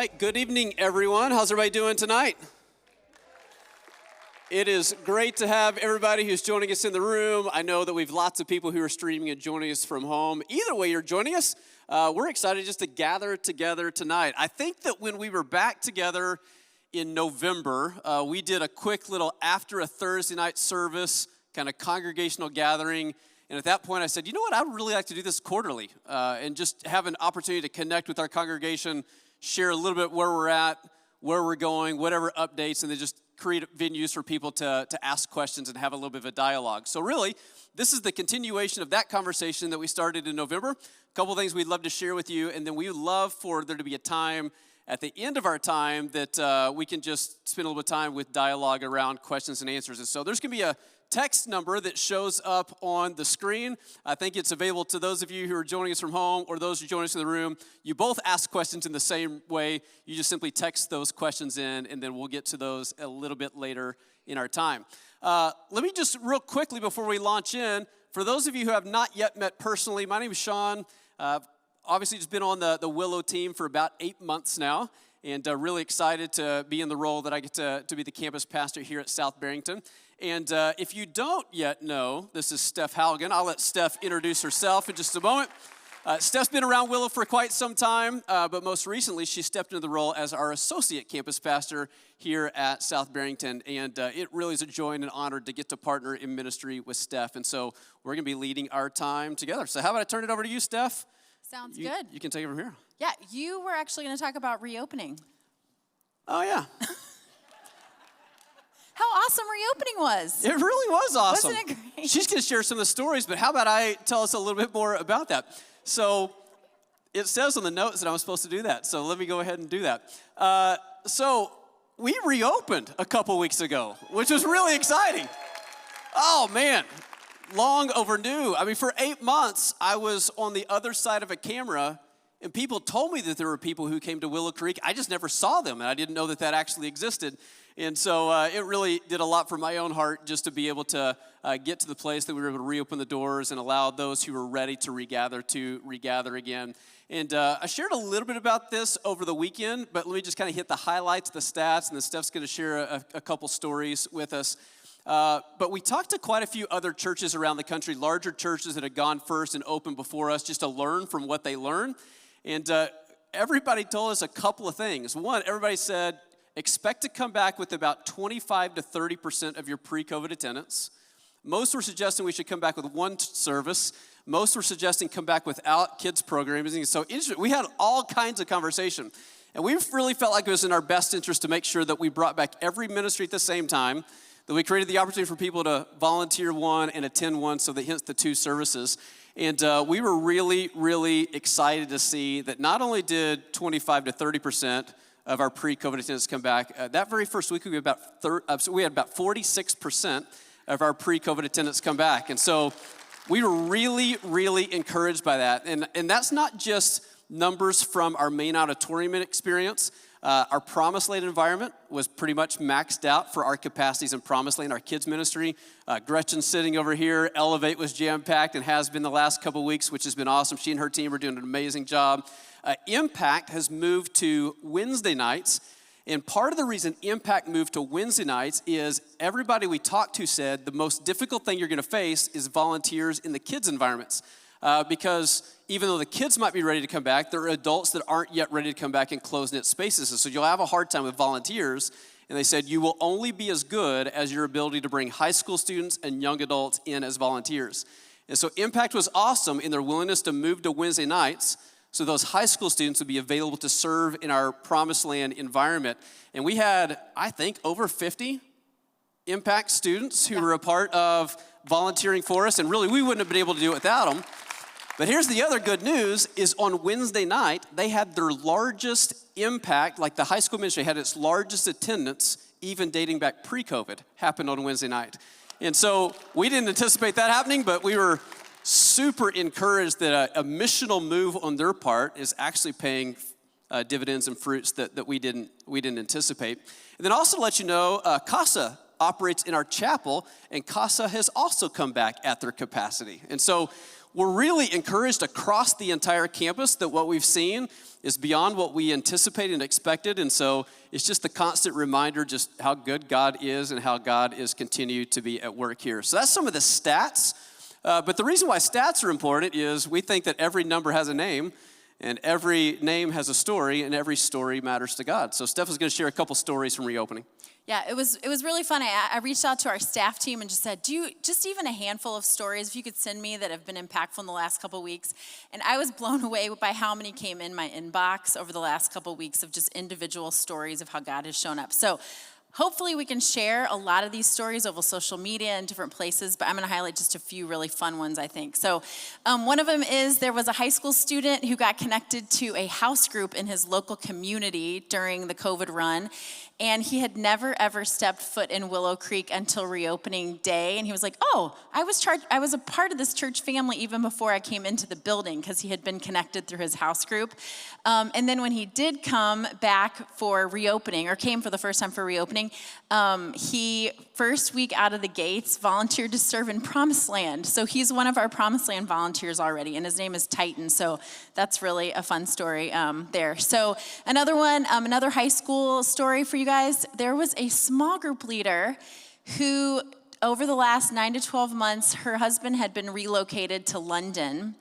right, good evening, everyone. How's everybody doing tonight? It is great to have everybody who's joining us in the room. I know that we've lots of people who are streaming and joining us from home. Either way you're joining us, we're excited just to gather together tonight. I think that when we were back together in November, we did a quick little after a Thursday night service, kind of congregational gathering. And at that point, I said, you know what, I'd really like to do this quarterly and just have an opportunity to connect with our congregation, share a little bit where we're at, where we're going, whatever updates, and then just create venues for people to ask questions and have a little bit of a dialogue. So really, this is the continuation of that conversation that we started in November. A couple things we'd love to share with you, and then we would love for there to be a time at the end of our time that we can just spend a little bit of time with dialogue around questions and answers. And so there's going to be a text number that shows up on the screen. I think it's available to those of you who are joining us from home or those who join us in the room. You both ask questions in the same way. You just simply text those questions in, and then we'll get to those a little bit later in our time. Let me just real quickly before we launch in, for those of you who have not yet met personally, my name is Shawn. Obviously just been on the Willow team for about 8 months now, and really excited to be in the role that I get to be the campus pastor here at South Barrington. And if you don't yet know, this is Steph Haugen. I'll let Steph introduce herself in just a moment. Steph's been around Willow for quite some time, but most recently she stepped into the role as our associate campus pastor here at South Barrington. And it really is a joy and an honor to get to partner in ministry with Steph. And so we're going to be leading our time together. So how about I turn it over to you, Steph? Sounds good. You can take it from here. Yeah, you were actually going to talk about reopening. Oh, yeah. How awesome reopening was. It really was awesome. Wasn't it great? She's going to share some of the stories, but how about I tell us a little bit more about that? So it says on the notes that I was supposed to do that, so let me go ahead and do that. So we reopened a couple weeks ago, which was really exciting. Oh, man. Long overdue. I mean, for 8 months, I was on the other side of a camera, and people told me that there were people who came to Willow Creek. I just never saw them, and I didn't know that that actually existed. And so it really did a lot for my own heart just to be able to get to the place that we were able to reopen the doors and allow those who were ready to regather again. And I shared a little bit about this over the weekend, but let me just kind of hit the highlights, the stats, and then Steph's going to share a couple stories with us. But we talked to quite a few other churches around the country, larger churches that had gone first and opened before us, just to learn from what they learned. And everybody told us a couple of things. One, everybody said, expect to come back with about 25 to 30% of your pre-COVID attendance. Most were suggesting we should come back with one service. Most were suggesting come back without kids programming. So we had all kinds of conversation. And we really felt like it was in our best interest to make sure that we brought back every ministry at the same time, that we created the opportunity for people to volunteer one and attend one, so that hence the two services. And we were really, really excited to see that not only did 25 to 30% of our pre-COVID attendance come back, that very first week we had about 46% of our pre-COVID attendance come back. And so we were really, really encouraged by that. And that's not just numbers from our main auditorium experience. Our Promised Land environment was pretty much maxed out for our capacities in Promised Land, our kids ministry. Gretchen's sitting over here. Elevate was jam-packed and has been the last couple of weeks, which has been awesome. She and her team are doing an amazing job. Impact has moved to Wednesday nights. And part of the reason Impact moved to Wednesday nights is everybody we talked to said the most difficult thing you're going to face is volunteers in the kids' environments. Because even though the kids might be ready to come back, there are adults that aren't yet ready to come back in closed-knit spaces. And so you'll have a hard time with volunteers. And they said you will only be as good as your ability to bring high school students and young adults in as volunteers. And so Impact was awesome in their willingness to move to Wednesday nights, so those high school students would be available to serve in our Promised Land environment. And we had, I think, over 50 Impact students who were a part of volunteering for us. And really, we wouldn't have been able to do it without them. But here's the other good news, is on Wednesday night, they had their largest impact, like the high school ministry had its largest attendance, even dating back pre-COVID, happened on Wednesday night. And so we didn't anticipate that happening, but we were super encouraged that a missional move on their part is actually paying dividends and fruits that we didn't anticipate. And then also to let you know, CASA operates in our chapel, and CASA has also come back at their capacity. And so we're really encouraged across the entire campus that what we've seen is beyond what we anticipated and expected. And so it's just a constant reminder just how good God is and how God is continued to be at work here. So that's some of the stats. But the reason why stats are important is we think that every number has a name, and every name has a story, and every story matters to God. So Steph is going to share a couple stories from reopening. Yeah, it was really fun. I reached out to our staff team and just said, just even a handful of stories, if you could send me that have been impactful in the last couple of weeks. And I was blown away by how many came in my inbox over the last couple of weeks of just individual stories of how God has shown up. So hopefully we can share a lot of these stories over social media and different places, but I'm going to highlight just a few really fun ones, I think. So one of them is there was a high school student who got connected to a house group in his local community during the COVID run, and he had never, ever stepped foot in Willow Creek until reopening day, and he was like, oh, I was a part of this church family even before I came into the building because he had been connected through his house group. And then when he did come back for reopening, or came for the first time for reopening, he, first week out of the gates, volunteered to serve in Promised Land. So he's one of our Promised Land volunteers already, and his name is Titan. So that's really a fun story there. So another one, another high school story for you guys. There was a small group leader who, over the last 9 to 12 months, her husband had been relocated to London,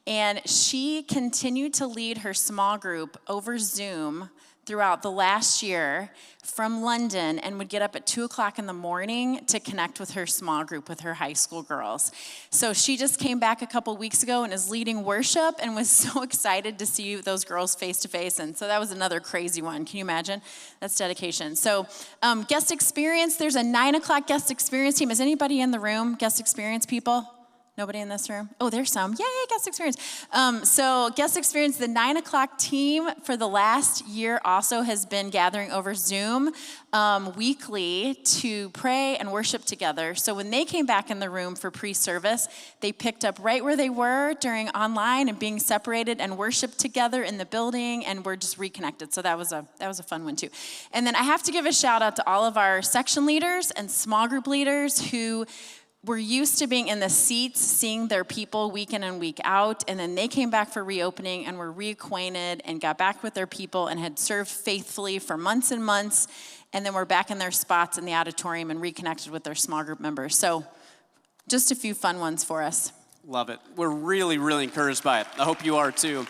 and she continued to lead her small group over Zoom throughout the last year from London, and would get up at 2 o'clock in the morning to connect with her small group, with her high school girls. So she just came back a couple weeks ago and is leading worship and was so excited to see those girls face to face. And so that was another crazy one. Can you imagine? That's dedication. So guest experience, there's a 9 o'clock guest experience team. Is anybody in the room, guest experience people? Nobody in this room? Oh, there's some. Yay, guest experience. So guest experience, the 9 o'clock team for the last year also has been gathering over Zoom weekly to pray and worship together. So when they came back in the room for pre-service, they picked up right where they were during online and being separated and worshiped together in the building, and were just reconnected. So that was a fun one too. And then I have to give a shout out to all of our section leaders and small group leaders who were used to being in the seats, seeing their people week in and week out, and then they came back for reopening and were reacquainted and got back with their people and had served faithfully for months and months, and then were back in their spots in the auditorium and reconnected with their small group members. So just a few fun ones for us. Love it. We're really, really encouraged by it. I hope you are too.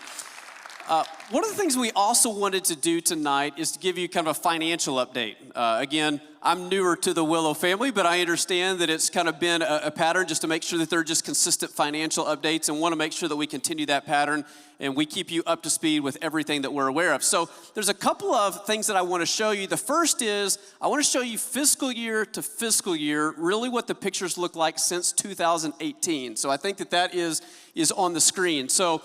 One of the things we also wanted to do tonight is to give you kind of a financial update. Again, I'm newer to the Willow family, but I understand that it's kind of been a pattern just to make sure that they're just consistent financial updates, and want to make sure that we continue that pattern and we keep you up to speed with everything that we're aware of. So there's a couple of things that I want to show you. The first is I want to show you fiscal year to fiscal year, really what the pictures look like since 2018. So I think that is on the screen. So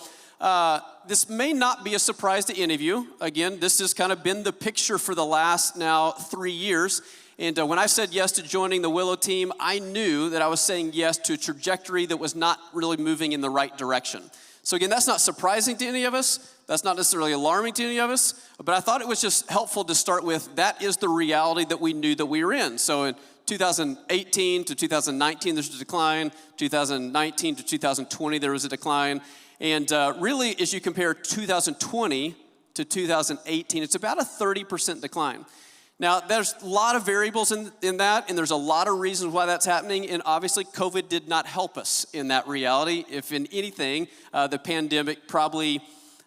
this may not be a surprise to any of you. Again, this has kind of been the picture for the last now 3 years. And when I said yes to joining the Willow team, I knew that I was saying yes to a trajectory that was not really moving in the right direction. So again, that's not surprising to any of us. That's not necessarily alarming to any of us. But I thought it was just helpful to start with, that is the reality that we knew that we were in. So in 2018 to 2019, there's a decline. 2019 to 2020, there was a decline. And really, as you compare 2020 to 2018, it's about a 30% decline. Now, there's a lot of variables in that, and there's a lot of reasons why that's happening, and obviously COVID did not help us in that reality. If in anything, the pandemic probably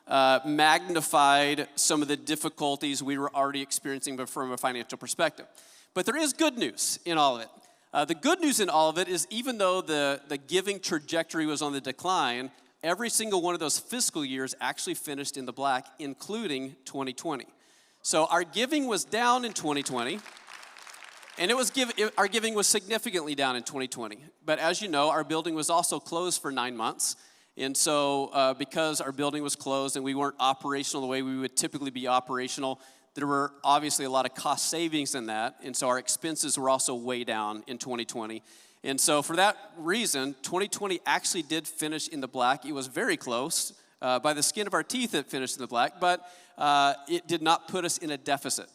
magnified some of the difficulties we were already experiencing from a financial perspective. But there is good news in all of it. The good news in all of it is, even though the giving trajectory was on the decline, every single one of those fiscal years actually finished in the black, including 2020. So our giving was down in 2020, and our giving was significantly down in 2020. But as you know, our building was also closed for 9 months. And so because our building was closed and we weren't operational the way we would typically be operational, there were obviously a lot of cost savings in that. And so our expenses were also way down in 2020. And so for that reason, 2020 actually did finish in the black. It was very close. By the skin of our teeth, it finished in the black, but it did not put us in a deficit.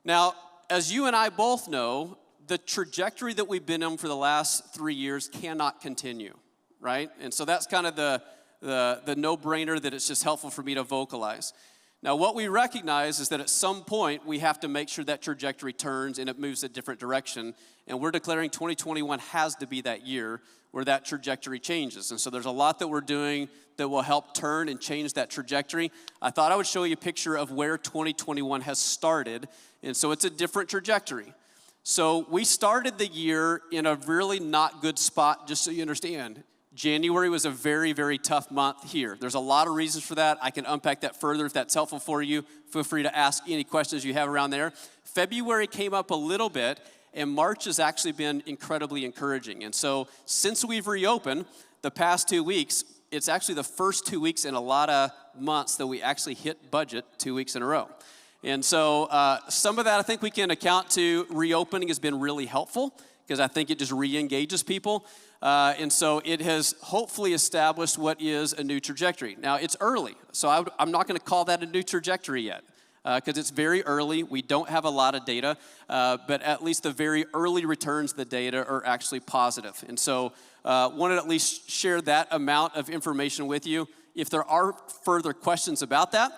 Now, as you and I both know, the trajectory that we've been on for the last 3 years cannot continue. right? And so that's kind of the no-brainer that it's just helpful for me to vocalize. Now, what we recognize is that at some point, we have to make sure that trajectory turns and it moves a different direction. And we're declaring 2021 has to be that year where that trajectory changes. And so there's a lot that we're doing that will help turn and change that trajectory. I thought I would show you a picture of where 2021 has started. And so it's a different trajectory. So we started the year in a really not good spot, just so you understand. January was a very, very tough month here. There's a lot of reasons for that. I can unpack that further if that's helpful for you. Feel free to ask any questions you have around there. February came up a little bit, and March has actually been incredibly encouraging. And so since we've reopened the past 2 weeks, it's actually the first 2 weeks in a lot of months that we actually hit budget 2 weeks in a row. And so some of that I think we can account to reopening has been really helpful because I think it just re-engages people. And so it has hopefully established what is a new trajectory. Now, it's early, so I'm not going to call that a new trajectory yet because it's very early. We don't have a lot of data, but at least the very early returns of the data are actually positive. And so wanted to at least share that amount of information with you. If there are further questions about that,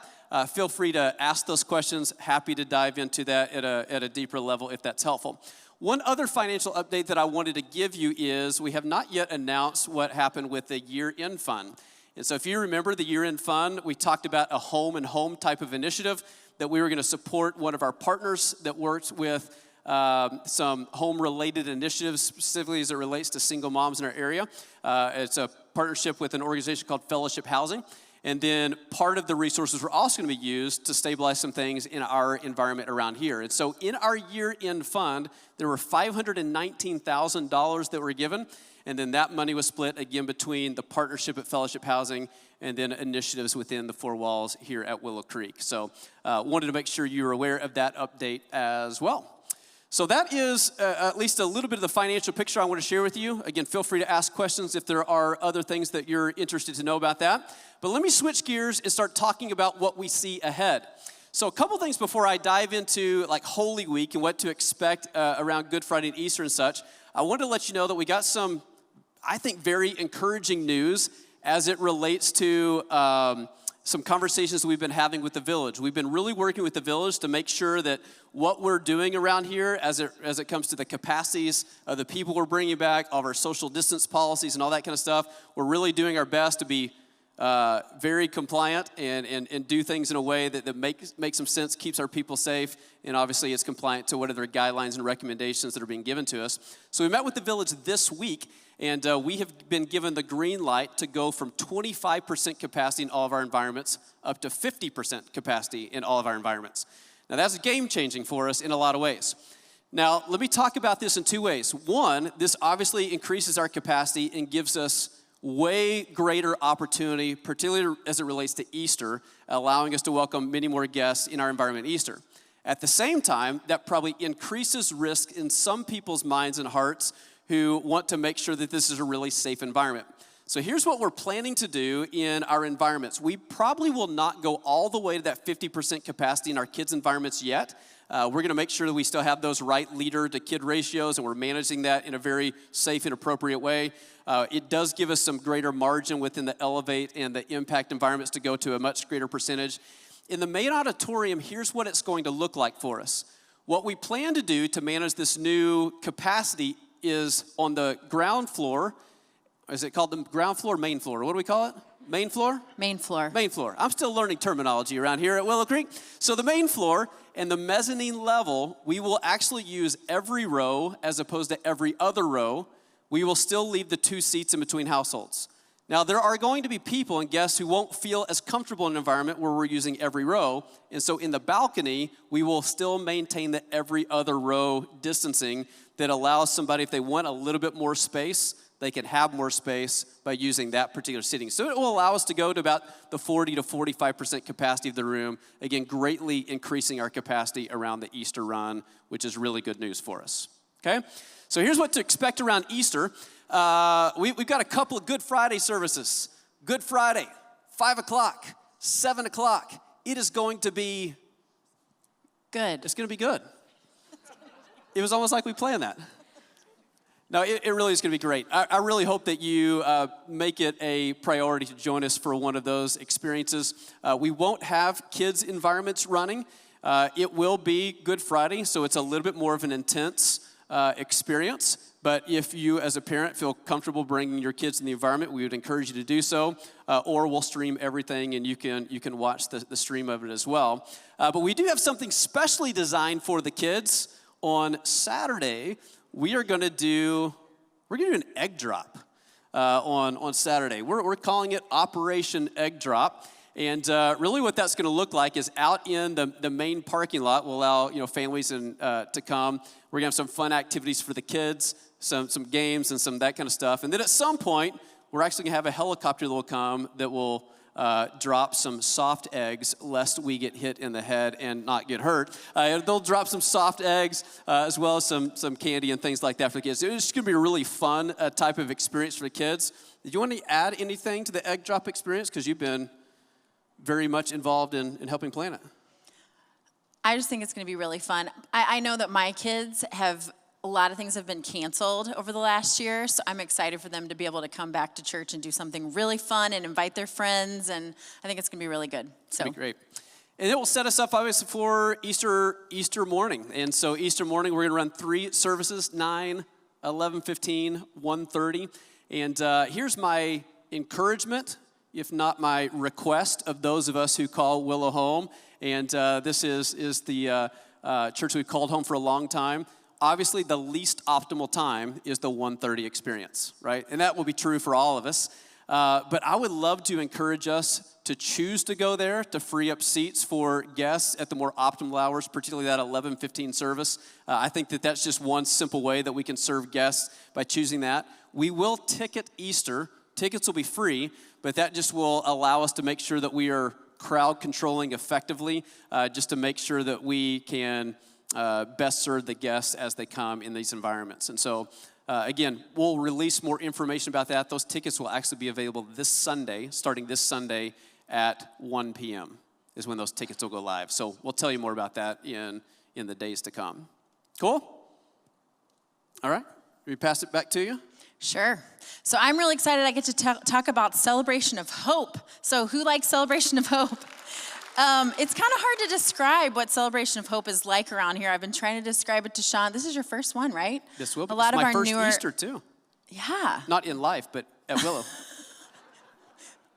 feel free to ask those questions. Happy to dive into that at a deeper level if that's helpful. One other financial update that I wanted to give you is we have not yet announced what happened with the year-end fund. And so if you remember the year-end fund, we talked about a home and home type of initiative that we were going to support one of our partners that works with some home-related initiatives, specifically as it relates to single moms in our area. It's a partnership with an organization called Fellowship Housing. And then part of the resources were also going to be used to stabilize some things in our environment around here. And so in our year-end fund, there were $519,000 that were given. And then that money was split again between the partnership at Fellowship Housing and then initiatives within the four walls here at Willow Creek. So wanted to make sure you were aware of that update as well. So that is at least a little bit of the financial picture I want to share with you. Again, feel free to ask questions if there are other things that you're interested to know about that. But let me switch gears and start talking about what we see ahead. So a couple things before I dive into like Holy Week and what to expect around Good Friday and Easter and such. I wanted to let you know that we got some, I think, very encouraging news as it relates to some conversations we've been having with the village. We've been really working with the village to make sure that what we're doing around here as it comes to the capacities of the people we're bringing back, all of our social distance policies and all that kind of stuff, we're really doing our best to be very compliant and do things in a way that makes some sense, keeps our people safe, and obviously is compliant to whatever guidelines and recommendations that are being given to us. So we met with the village this week, and we have been given the green light to go from 25% capacity in all of our environments up to 50% capacity in all of our environments. Now that's game-changing for us in a lot of ways. Now let me talk about this in two ways. One, this obviously increases our capacity and gives us way greater opportunity, particularly as it relates to Easter, allowing us to welcome many more guests in our environment Easter. At the same time, that probably increases risk in some people's minds and hearts who want to make sure that this is a really safe environment. So here's what we're planning to do in our environments. We probably will not go all the way to that 50% capacity in our kids' environments yet. We're going to make sure that we still have those right leader to kid ratios, and we're managing that in a very safe and appropriate way. It does give us some greater margin within the Elevate and the Impact environments to go to a much greater percentage. In the main auditorium, here's what it's going to look like for us. What we plan to do to manage this new capacity is on the ground floor. Is it called the ground floor or main floor? What do we call it? Main floor? Main floor. Main floor. I'm still learning terminology around here at Willow Creek. So the main floor and the mezzanine level, we will actually use every row as opposed to every other row. We will still leave the 2 seats in between households. Now, there are going to be people and guests who won't feel as comfortable in an environment where we're using every row. And so in the balcony, we will still maintain the every other row distancing that allows somebody, if they want a little bit more space, they can have more space by using that particular seating. So it will allow us to go to about the 40 to 45% capacity of the room, again, greatly increasing our capacity around the Easter run, which is really good news for us, okay? So here's what to expect around Easter. We've got a couple of Good Friday services. Good Friday, 5 o'clock, 7 o'clock. It is going to be good. It's going to be good. It was almost like we planned that. No, it really is going to be great. I really hope that you make it a priority to join us for one of those experiences. We won't have kids' environments running. It will be Good Friday, so it's a little bit more of an intense experience. But if you, as a parent, feel comfortable bringing your kids in the environment, we would encourage you to do so. Or we'll stream everything, and you can watch the stream of it as well. But we do have something specially designed for the kids. On Saturday, we're going to do an egg drop on Saturday. We're calling it Operation Egg Drop. And really what that's going to look like is out in the main parking lot. We'll allow families to come. We're going to have some fun activities for the kids, some games and some that kind of stuff. And then at some point, we're actually going to have a helicopter that will come that will drop some soft eggs lest we get hit in the head and not get hurt. They'll drop some soft eggs as well as some candy and things like that for the kids. It's just going to be a really fun type of experience for the kids. Did you want to add anything to the egg drop experience? Because you've been very much involved in helping plan it. I just think it's going to be really fun. I know that my kids a lot of things have been canceled over the last year, so I'm excited for them to be able to come back to church and do something really fun and invite their friends, and I think it's going to be really good. So. It'll be great. And it will set us up, obviously, for Easter morning. And so Easter morning, we're going to run 3 services, 9, 11:15, 1:30. And here's my encouragement, if not my request, of those of us who call Willow home. And this is the church we've called home for a long time. Obviously, the least optimal time is the 1:30 experience, right? And that will be true for all of us. But I would love to encourage us to choose to go there to free up seats for guests at the more optimal hours, particularly that 11:15 service. I think that's just one simple way that we can serve guests by choosing that. We will ticket Easter. Tickets will be free, but that just will allow us to make sure that we are crowd controlling effectively, just to make sure that we can best serve the guests as they come in these environments. And so, again, we'll release more information about that. Those tickets will actually be available this Sunday, starting this Sunday at 1 p.m. is when those tickets will go live. So we'll tell you more about that in the days to come. Cool? All right. We pass it back to you? Sure. So I'm really excited I get to talk about Celebration of Hope. So who likes Celebration of Hope? It's kind of hard to describe what Celebration of Hope is like around here. I've been trying to describe it to Shawn. This is your first one, right? This will be. A lot It's of my our first newer Easter, too. Yeah. Not in life, but at Willow.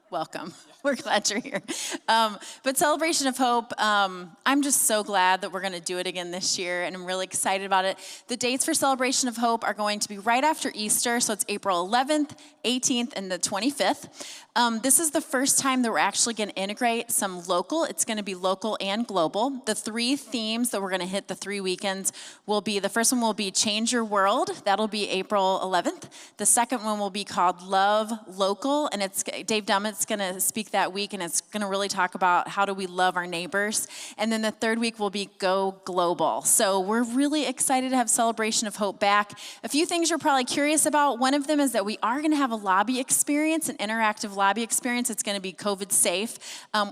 Welcome. We're glad you're here. But Celebration of Hope, I'm just so glad that we're going to do it again this year, and I'm really excited about it. The dates for Celebration of Hope are going to be right after Easter, so it's April 11th, 18th, and the 25th. This is the first time that we're actually going to integrate some local. It's going to be local and global. The 3 themes that we're going to hit the 3 weekends will be, the first one will be Change Your World. That'll be April 11th. The second one will be called Love Local, and it's Dave Dummett's going to speak that week, and it's going to really talk about how do we love our neighbors. And then the third week will be Go Global. So we're really excited to have Celebration of Hope back. A few things you're probably curious about. One of them is that we are going to have a lobby experience, an interactive lobby experience. It's going to be COVID safe.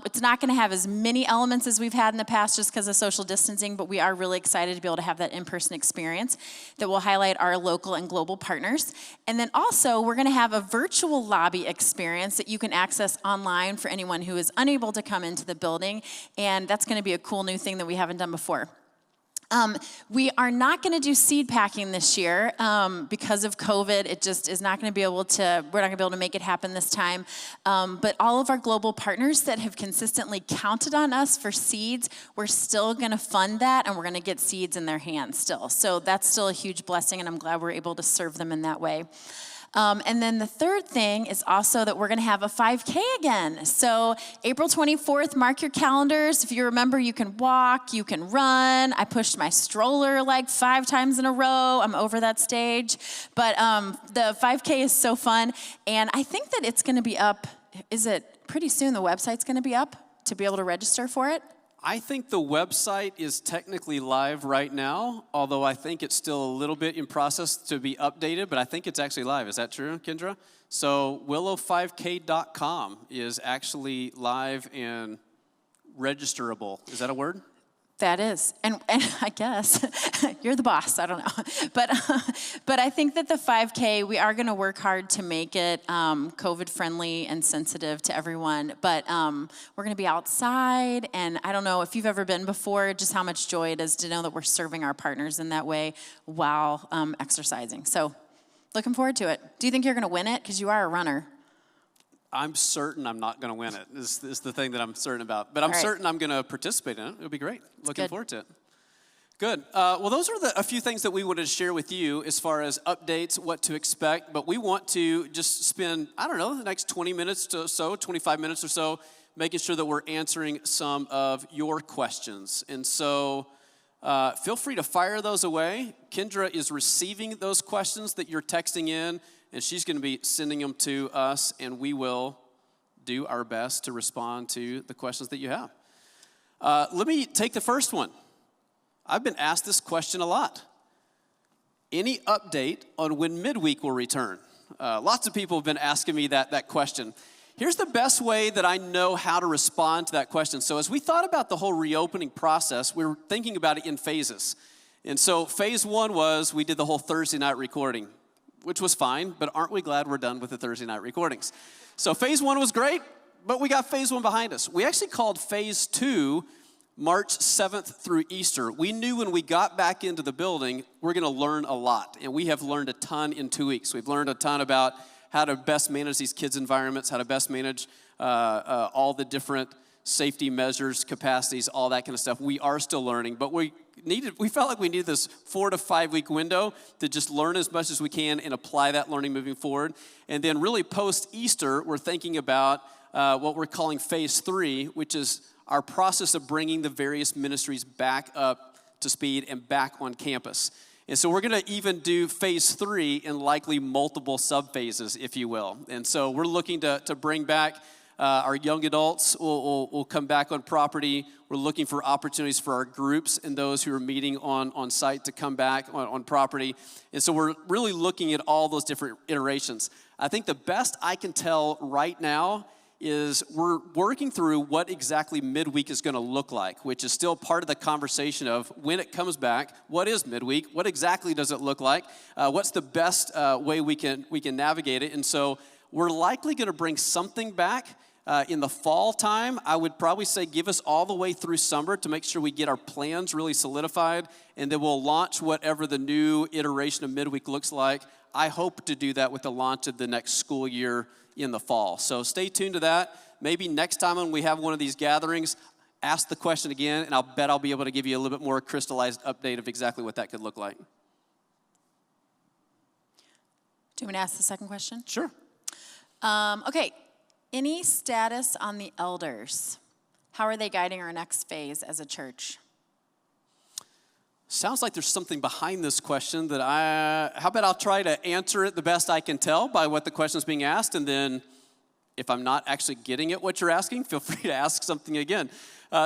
It's not going to have as many elements as we've had in the past just because of social distancing, but we are really excited to be able to have that in-person experience that will highlight our local and global partners. And then also, we're going to have a virtual lobby experience that you can access online for anyone who is unable to come into the building, and that's going to be a cool new thing that we haven't done before. We are not going to do seed packing this year because of COVID. It just is not going to be able to, we're not going to be able to make it happen this time. But all of our global partners that have consistently counted on us for seeds, we're still going to fund that, and we're going to get seeds in their hands still. So that's still a huge blessing, and I'm glad we're able to serve them in that way. And then the third thing is also that we're going to have a 5K again. So April 24th, mark your calendars. If you remember, you can walk, you can run. I pushed my stroller like 5 times in a row. I'm over that stage. But the 5K is so fun. And I think that it's going to be up, is it pretty soon the website's going to be up to be able to register for it? I think the website is technically live right now, although I think it's still a little bit in process to be updated, but I think it's actually live. Is that true, Kendra? So willow5k.com is actually live and registerable. Is that a word? That is, and I guess you're the boss. I don't know, but I think that the 5K, we are going to work hard to make it COVID friendly and sensitive to everyone. But we're going to be outside, and I don't know if you've ever been before, just how much joy it is to know that we're serving our partners in that way while exercising. So, looking forward to it. Do you think you're going to win it? Because you are a runner. I'm certain I'm not going to win it, is the thing that I'm certain about. But I'm certain I'm going to participate in it. It'll be great. Looking forward to it. Good. Well, those are a few things that we wanted to share with you as far as updates, what to expect. But we want to just spend, I don't know, the next 20 minutes or so, 25 minutes or so, making sure that we're answering some of your questions. And so feel free to fire those away. Kendra is receiving those questions that you're texting in, and she's going to be sending them to us, and we will do our best to respond to the questions that you have. Let me take the first one. I've been asked this question a lot. Any update on when midweek will return? Lots of people have been asking me that question. Here's the best way that I know how to respond to that question. So as we thought about the whole reopening process, we were thinking about it in phases. And so phase one was we did the whole Thursday night recording, which was fine, but aren't we glad we're done with the Thursday night recordings? So phase one was great, but we got phase one behind us. We actually called phase two March 7th through Easter. We knew when we got back into the building, we're going to learn a lot, and we have learned a ton in 2 weeks. We've learned a ton about how to best manage these kids' environments, how to best manage all the different safety measures, capacities, all that kind of stuff. We are still learning, but we felt like we needed this 4 to 5 week window to just learn as much as we can and apply that learning moving forward. And then really post-Easter, we're thinking about what we're calling phase three, which is our process of bringing the various ministries back up to speed and back on campus. And so we're going to even do phase three in likely multiple sub-phases, if you will. And so we're looking to bring back our young adults will come back on property. We're looking for opportunities for our groups and those who are meeting on site to come back on property. And so we're really looking at all those different iterations. I think the best I can tell right now is we're working through what exactly midweek is going to look like, which is still part of the conversation of when it comes back, what is midweek, what exactly does it look like, what's the best way we can navigate it. And so we're likely going to bring something back in the fall time. I would probably say give us all the way through summer to make sure we get our plans really solidified, and then we'll launch whatever the new iteration of midweek looks like. I hope to do that with the launch of the next school year in the fall. So stay tuned to that. Maybe next time when we have one of these gatherings, ask the question again, and I'll bet I'll be able to give you a little bit more crystallized update of exactly what that could look like. Do you want me to ask the second question? Sure. Okay. Any status on the elders? How are they guiding our next phase as a church? Sounds like there's something behind this question that how about I'll try to answer it the best I can tell by what the question is being asked, and then if I'm not actually getting it what you're asking, feel free to ask something again.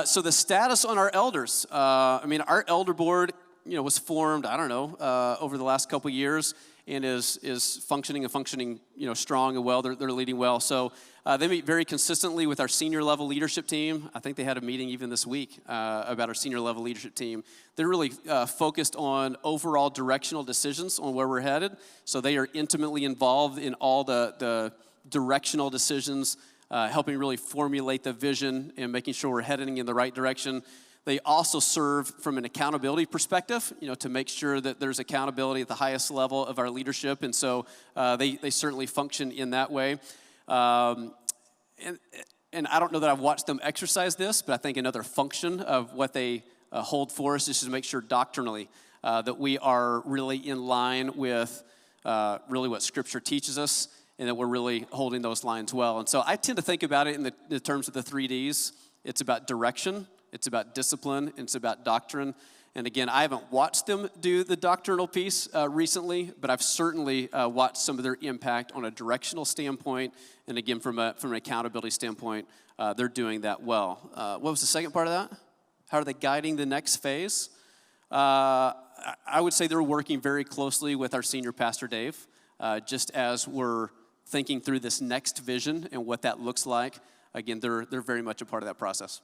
So the status on our elders, our elder board, was formed, over the last couple years, and is functioning strong and well. They're leading well. So they meet very consistently with our senior level leadership team. I think they had a meeting even this week about our senior level leadership team. They're really focused on overall directional decisions on where we're headed. So they are intimately involved in all the directional decisions, helping really formulate the vision and making sure we're heading in the right direction. They also serve from an accountability perspective, to make sure that there's accountability at the highest level of our leadership. And so they certainly function in that way. And I don't know that I've watched them exercise this, but I think another function of what they hold for us is to make sure doctrinally that we are really in line with really what Scripture teaches us, and that we're really holding those lines well. And so I tend to think about it in the terms of the 3 Ds. It's about direction, it's about discipline, and it's about doctrine. And again, I haven't watched them do the doctrinal piece recently, but I've certainly watched some of their impact on a directional standpoint. And again, from an accountability standpoint, they're doing that well. What was the second part of that? How are they guiding the next phase? I would say they're working very closely with our senior pastor, Dave, just as we're thinking through this next vision and what that looks like. Again, they're very much a part of that process.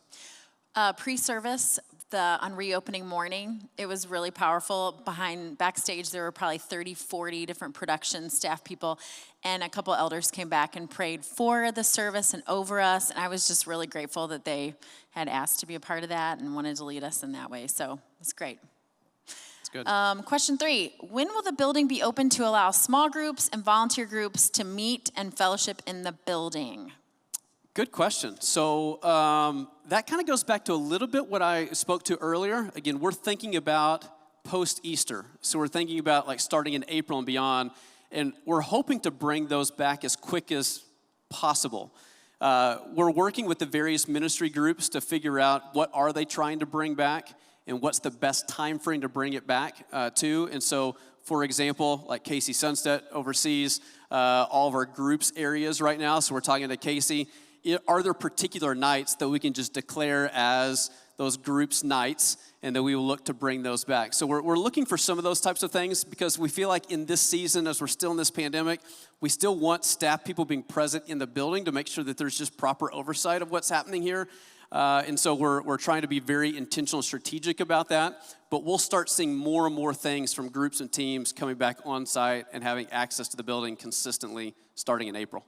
Pre-service, on reopening morning, it was really powerful. Backstage, there were probably 30, 40 different production staff people, and a couple elders came back and prayed for the service and over us, and I was just really grateful that they had asked to be a part of that and wanted to lead us in that way, so it's great. It's good. Question 3, when will the building be open to allow small groups and volunteer groups to meet and fellowship in the building? Good question. So that kind of goes back to a little bit what I spoke to earlier. Again, we're thinking about post-Easter. So we're thinking about like starting in April and beyond. And we're hoping to bring those back as quick as possible. We're working with the various ministry groups to figure out what are they trying to bring back and what's the best time frame to bring it back to. And so, for example, like Casey Sunstead oversees all of our groups areas right now. So we're talking to Casey. Are there particular nights that we can just declare as those groups nights and that we will look to bring those back? So we're looking for some of those types of things because we feel like in this season, as we're still in this pandemic, we still want staff people being present in the building to make sure that there's just proper oversight of what's happening here. And so we're trying to be very intentional and strategic about that. But we'll start seeing more and more things from groups and teams coming back on site and having access to the building consistently starting in April.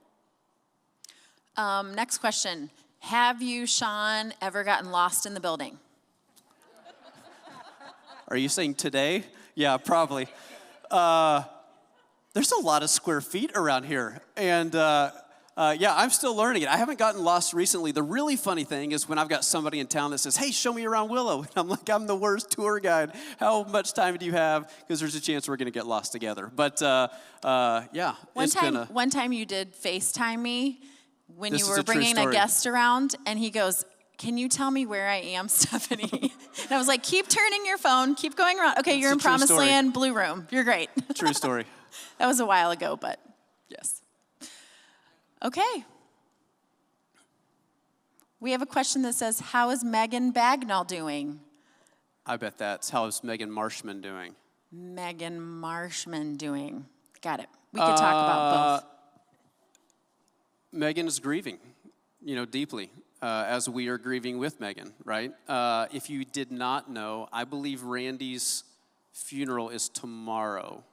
Next question. Have you, Shawn, ever gotten lost in the building? Are you saying today? Yeah, probably. There's a lot of square feet around here. And yeah, I'm still learning it. I haven't gotten lost recently. The really funny thing is when I've got somebody in town that says, hey, show me around Willow. And I'm like, I'm the worst tour guide. How much time do you have? Because there's a chance we're going to get lost together. But yeah. One time you did FaceTime me when This you is were a true bringing a story. guest around, and he goes, can you tell me where I am, Stephanie? And I was like, keep turning your phone, keep going around. Okay, you're in a true Promised story. Land, Blue Room. You're great. True story. That was a while ago, but yes. Okay. We have a question that says, how is Megan Bagnall doing? I bet that's how is Megan Marshman doing. Megan Marshman doing. Got it. We could talk about both. Megan is grieving, deeply, as we are grieving with Megan, right? If you did not know, I believe Randy's funeral is tomorrow.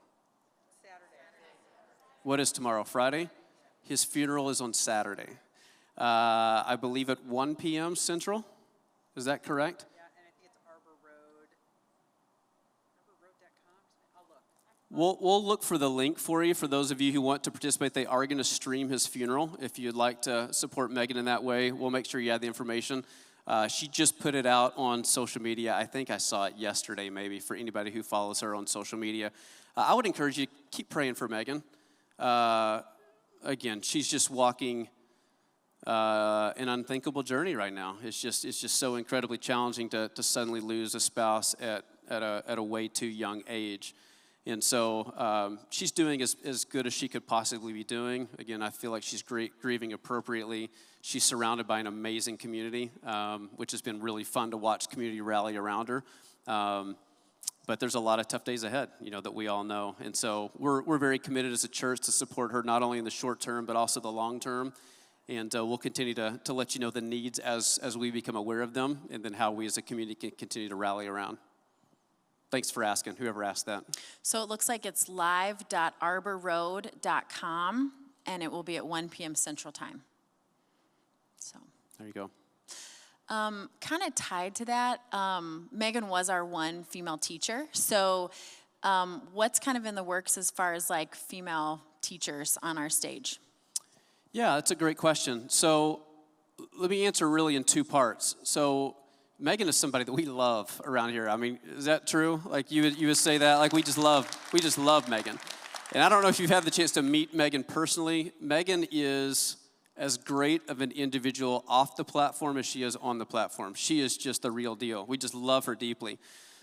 Saturday. What is tomorrow, Friday? His funeral is on Saturday. I believe at 1 p.m. Central. Is that correct? Yeah, and I think it's Arbor Road. ArborRoad.com. I'll look. We'll look for the link for you. For those of you who want to participate, they are going to stream his funeral. If you'd like to support Megan in that way, we'll make sure you have the information. She just put it out on social media. I think I saw it yesterday, maybe, for anybody who follows her on social media. I would encourage you to keep praying for Megan. Again, she's just walking an unthinkable journey right now. It's just so incredibly challenging to suddenly lose a spouse at a way too young age. And so she's doing as good as she could possibly be doing. Again, I feel like she's grieving appropriately. She's surrounded by an amazing community, which has been really fun to watch community rally around her. But there's a lot of tough days ahead, that we all know. And so we're very committed as a church to support her, not only in the short term, but also the long term. And we'll continue to let you know the needs as we become aware of them, and then how we as a community can continue to rally around. Thanks for asking, whoever asked that. So it looks like it's live.arborroad.com, and it will be at 1 p.m. Central Time. So There you go. kind of tied to that, Megan was our one female teacher. So what's kind of in the works as far as like female teachers on our stage? Yeah, that's a great question. So let me answer really in two parts. So Megan is somebody that we love around here. I mean, is that true? Like you would say that? Like we just love Megan. And I don't know if you've had the chance to meet Megan personally. Megan is as great of an individual off the platform as she is on the platform. She is just the real deal. We just love her deeply.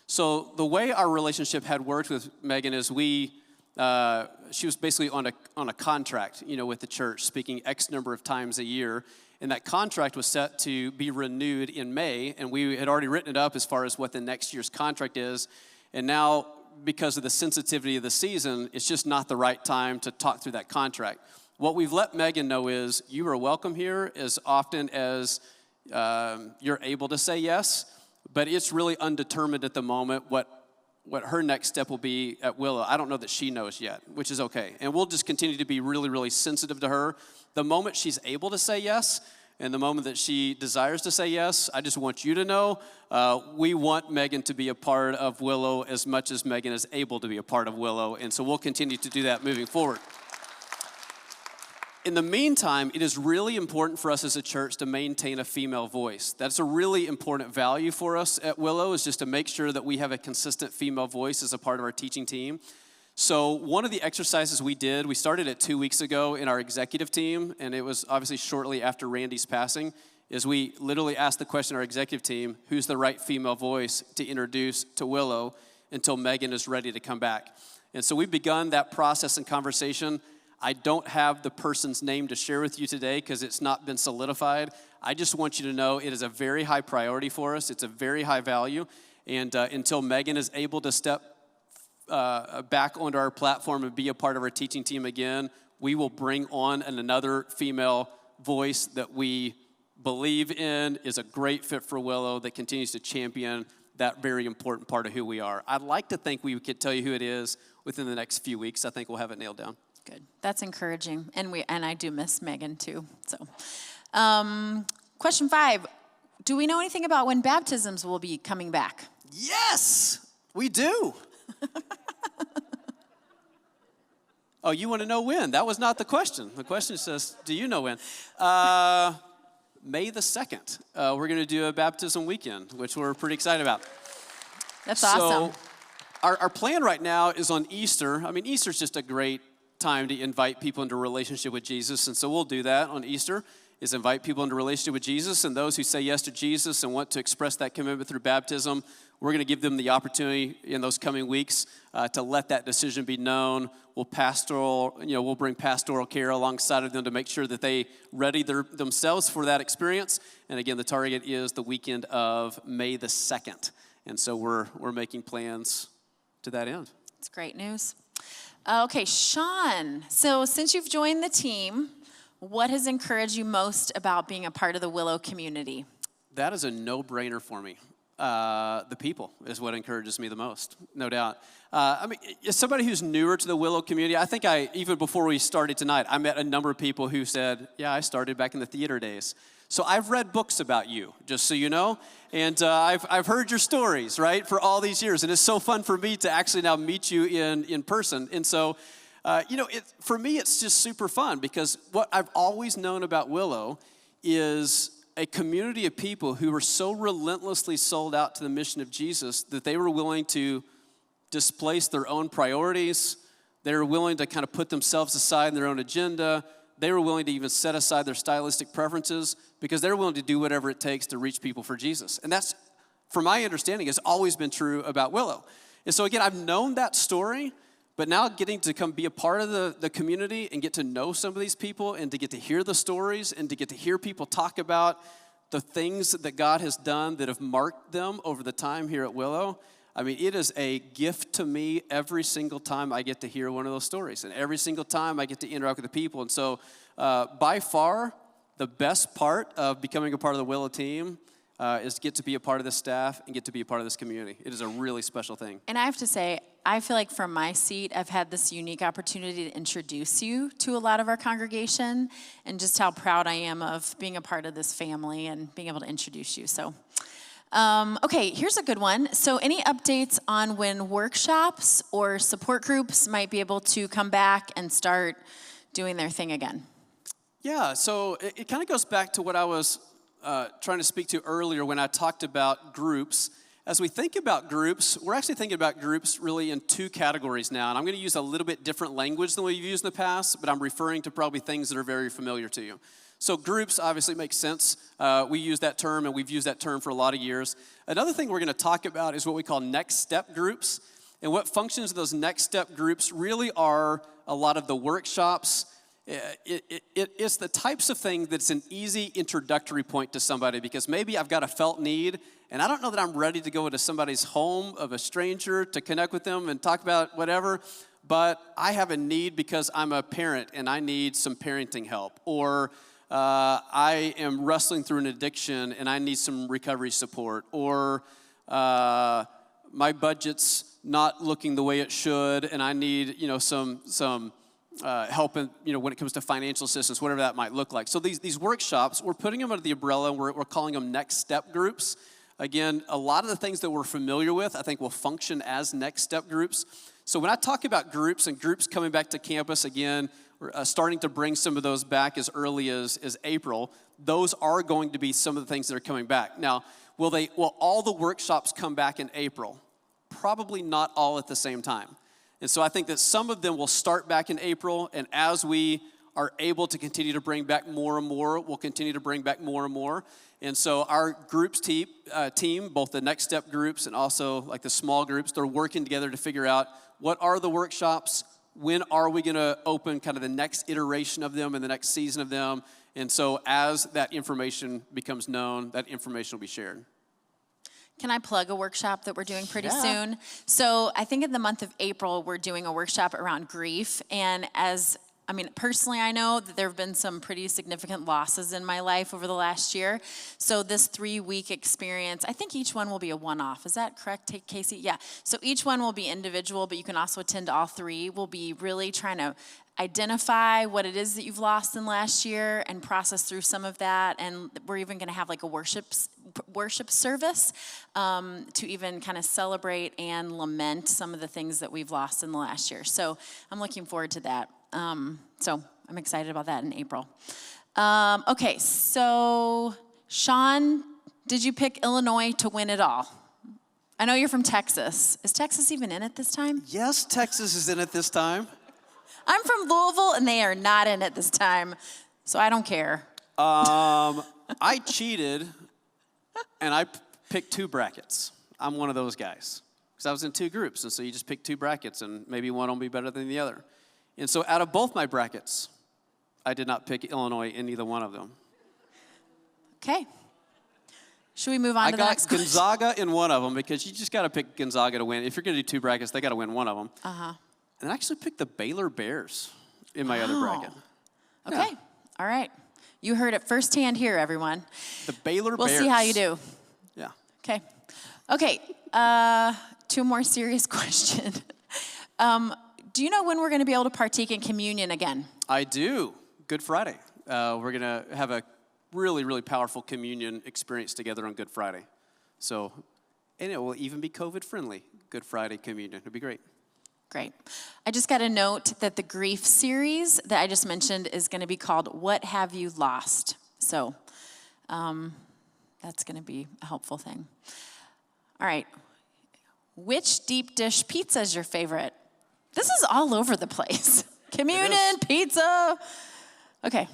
So the way our relationship had worked with Megan is she was basically on a contract, with the church, speaking X number of times a year. And that contract was set to be renewed in May, and we had already written it up as far as what the next year's contract is. And now, because of the sensitivity of the season, it's just not the right time to talk through that contract. What we've let Megan know is you are welcome here as often as you're able to say yes, but it's really undetermined at the moment what her next step will be at Willow. I don't know that she knows yet, which is okay. And we'll just continue to be really, really sensitive to her. The moment she's able to say yes, and the moment that she desires to say yes, I just want you to know, we want Megan to be a part of Willow as much as Megan is able to be a part of Willow. And so we'll continue to do that moving forward. In the meantime, it is really important for us as a church to maintain a female voice. That's a really important value for us at Willow, is just to make sure that we have a consistent female voice as a part of our teaching team. So one of the exercises we did, we started it 2 weeks ago in our executive team, and it was obviously shortly after Randy's passing, is we literally asked the question to our executive team, who's the right female voice to introduce to Willow until Megan is ready to come back. And so we've begun that process and conversation. I don't have the person's name to share with you today because it's not been solidified. I just want you to know it is a very high priority for us. It's a very high value. And until Megan is able to step back onto our platform and be a part of our teaching team again, we will bring on another female voice that we believe in, is a great fit for Willow, that continues to champion that very important part of who we are. I'd like to think we could tell you who it is within the next few weeks. I think we'll have it nailed down. Good. That's encouraging. And I do miss Megan too. So, question 5, do we know anything about when baptisms will be coming back? Yes, we do. Oh, you want to know when? That was not the question. The question says, do you know when? May the 2nd. We're going to do a baptism weekend, which we're pretty excited about. That's awesome. So our plan right now is on Easter. I mean, Easter's just a great time to invite people into a relationship with Jesus, and so we'll do that on Easter, is invite people into a relationship with Jesus, and those who say yes to Jesus and want to express that commitment through baptism, we're going to give them the opportunity in those coming weeks to let that decision be known. We'll bring pastoral care alongside of them to make sure that they ready themselves for that experience. And again, the target is the weekend of May the 2nd, and so we're making plans to that end. It's great news. Okay, Shawn, so since you've joined the team, what has encouraged you most about being a part of the Willow community? That is a no-brainer for me. The people is what encourages me the most, no doubt. As somebody who's newer to the Willow community, I think even before we started tonight, I met a number of people who said, yeah, I started back in the theater days. So I've read books about you, just so you know, and I've heard your stories, right, for all these years, and it's so fun for me to actually now meet you in person. And so, for me, it's just super fun, because what I've always known about Willow is a community of people who were so relentlessly sold out to the mission of Jesus that they were willing to displace their own priorities. They were willing to kind of put themselves aside in their own agenda. They were willing to even set aside their stylistic preferences because they're willing to do whatever it takes to reach people for Jesus. And that's, from my understanding, has always been true about Willow. And so again, I've known that story, but now getting to come be a part of the community and get to know some of these people and to get to hear the stories and to get to hear people talk about the things that God has done that have marked them over the time here at Willow, I mean, it is a gift to me every single time I get to hear one of those stories. And every single time I get to interact with the people. And so by far, the best part of becoming a part of the Willow team is to get to be a part of the staff and get to be a part of this community. It is a really special thing. And I have to say, I feel like from my seat, I've had this unique opportunity to introduce you to a lot of our congregation, and just how proud I am of being a part of this family and being able to introduce you. So, okay, here's a good one. So any updates on when workshops or support groups might be able to come back and start doing their thing again? Yeah, so it kind of goes back to what I was trying to speak to earlier when I talked about groups. As we think about groups, we're actually thinking about groups really in 2 categories now. And I'm going to use a little bit different language than we've used in the past, but I'm referring to probably things that are very familiar to you. So groups obviously make sense. We use that term, and we've used that term for a lot of years. Another thing we're going to talk about is what we call next step groups. And what functions of those next step groups really are a lot of the workshops. It's the types of things that's an easy introductory point to somebody, because maybe I've got a felt need, and I don't know that I'm ready to go into somebody's home of a stranger to connect with them and talk about whatever, but I have a need because I'm a parent and I need some parenting help. Or I am wrestling through an addiction and I need some recovery support, or my budget's not looking the way it should and I need, some help in, when it comes to financial assistance, whatever that might look like. So these workshops, we're putting them under the umbrella and we're calling them next step groups. Again, a lot of the things that we're familiar with, I think will function as next step groups. So when I talk about groups and groups coming back to campus again, we're starting to bring some of those back as early as April, those are going to be some of the things that are coming back. Now, will all the workshops come back in April? Probably not all at the same time. And so I think that some of them will start back in April, and as we are able to continue to bring back more and more, we'll continue to bring back more and more. And so our groups team, both the next step groups and also like the small groups, they're working together to figure out what are the workshops, when are we going to open kind of the next iteration of them and the next season of them. And so as that information becomes known, that information will be shared. Can I plug a workshop that we're doing pretty soon? So I think in the month of April, we're doing a workshop around grief. And personally, I know that there have been some pretty significant losses in my life over the last year. So this 3-week experience, I think each one will be a one-off. Is that correct, Casey? Yeah. So each one will be individual, but you can also attend all 3. We'll be really trying to identify what it is that you've lost in last year and process through some of that. And we're even going to have like a worship service to even kind of celebrate and lament some of the things that we've lost in the last year. So I'm looking forward to that. So I'm excited about that in April. Okay, so Shawn, did you pick Illinois to win it all? I know you're from Texas. Is Texas even in it this time? Yes, Texas is in it this time. I'm from Louisville, and they are not in it this time, so I don't care. I cheated, and I picked 2 brackets. I'm one of those guys, because I was in 2 groups, and so you just pick 2 brackets, and maybe one will be better than the other. And so out of both my brackets, I did not pick Illinois in either one of them. Okay. Should we move on to the next question? I got Gonzaga in one of them, because you just got to pick Gonzaga to win. If you're going to do 2 brackets, they got to win one of them. Uh-huh. And I actually picked the Baylor Bears in my other bracket. Okay. Yeah. All right. You heard it firsthand here, everyone. The Baylor We'll Bears. see how you do. Yeah. Okay. Okay. 2 more serious questions. Do you know when we're going to be able to partake in communion again? I do. Good Friday. We're going to have a really, really powerful communion experience together on Good Friday. So, and it will even be COVID-friendly. Good Friday communion. It'll be great. Great. I just got a note that the grief series that I just mentioned is going to be called What Have You Lost? So that's going to be a helpful thing. All right. Which deep dish pizza is your favorite? This is all over the place. Communion, pizza. Okay.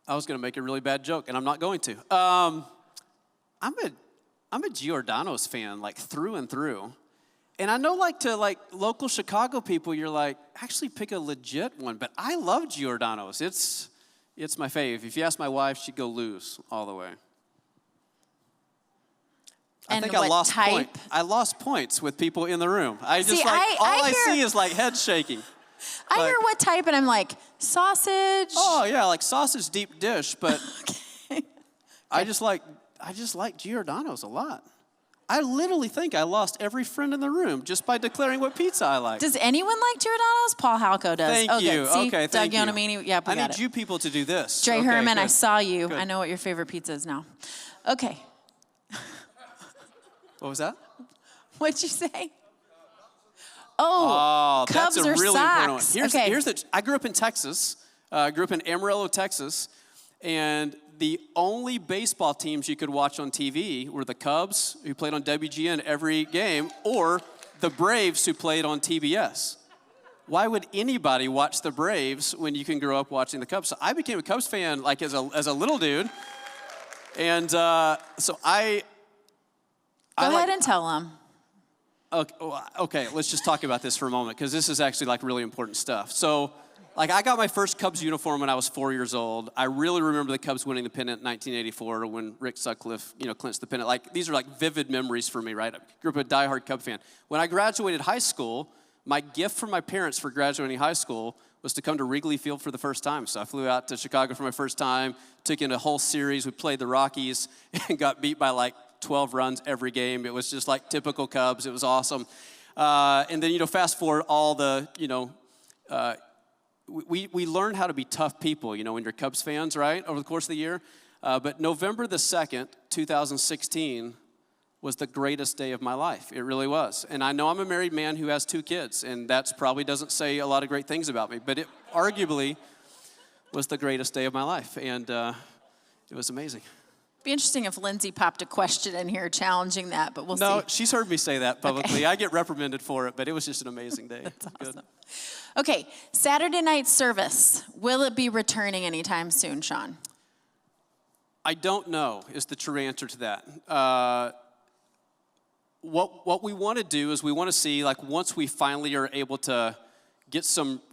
I was going to make a really bad joke, and I'm not going to. I'm a Giordano's fan, like through and through. And I know, local Chicago people, you're like, actually pick a legit one. But I love Giordano's. It's my fave. If you ask my wife, she'd go lose all the way. I think I lost points. I lost points with people in the room. I see is like head shaking. I hear what type, and I'm like, sausage. Oh yeah, like sausage deep dish. But Okay. I just like Giordano's a lot. I literally think I lost every friend in the room just by declaring what pizza I like. Does anyone like Giordano's? Paul Halco does. Thank you. See, Okay, thank Doug you. Yonamini, yep, we I got need it. you people to do this. Dre Herman, good. I saw you. Good. I know what your favorite pizza is now. Okay. What was that? What'd you say? Oh, Cubs that's a or really Sox? important one. I grew up in Texas. I grew up in Amarillo, Texas, and the only baseball teams you could watch on TV were the Cubs, who played on WGN every game, or the Braves, who played on TBS. Why would anybody watch the Braves when you can grow up watching the Cubs? So I became a Cubs fan like as a little dude, and so I. Go ahead and tell them. Okay, let's just talk about this for a moment, because this is actually like really important stuff. So, like, I got my first Cubs uniform when I was 4 years old. I really remember the Cubs winning the pennant in 1984 when Rick Sutcliffe, clinched the pennant. Like, these are like vivid memories for me, right? I grew up a diehard Cub fan. When I graduated high school, my gift from my parents for graduating high school was to come to Wrigley Field for the first time. So I flew out to Chicago for my first time, took in a whole series. We played the Rockies and got beat by like 12 runs every game. It was just like typical Cubs. It was awesome. And then, fast forward all the, we learned how to be tough people, when you're Cubs fans, right, over the course of the year. But November the 2nd, 2016, was the greatest day of my life. It really was. And I know I'm a married man who has 2 kids, and that probably doesn't say a lot of great things about me, but it arguably was the greatest day of my life, and it was amazing. It'd be interesting if Lindsay popped a question in here challenging that, but we'll see. No, she's heard me say that publicly. Okay. I get reprimanded for it, but it was just an amazing day. That's awesome. Good. Okay, Saturday night service. Will it be returning anytime soon, Shawn? I don't know is the true answer to that. What we want to do is we want to see, like, once we finally are able to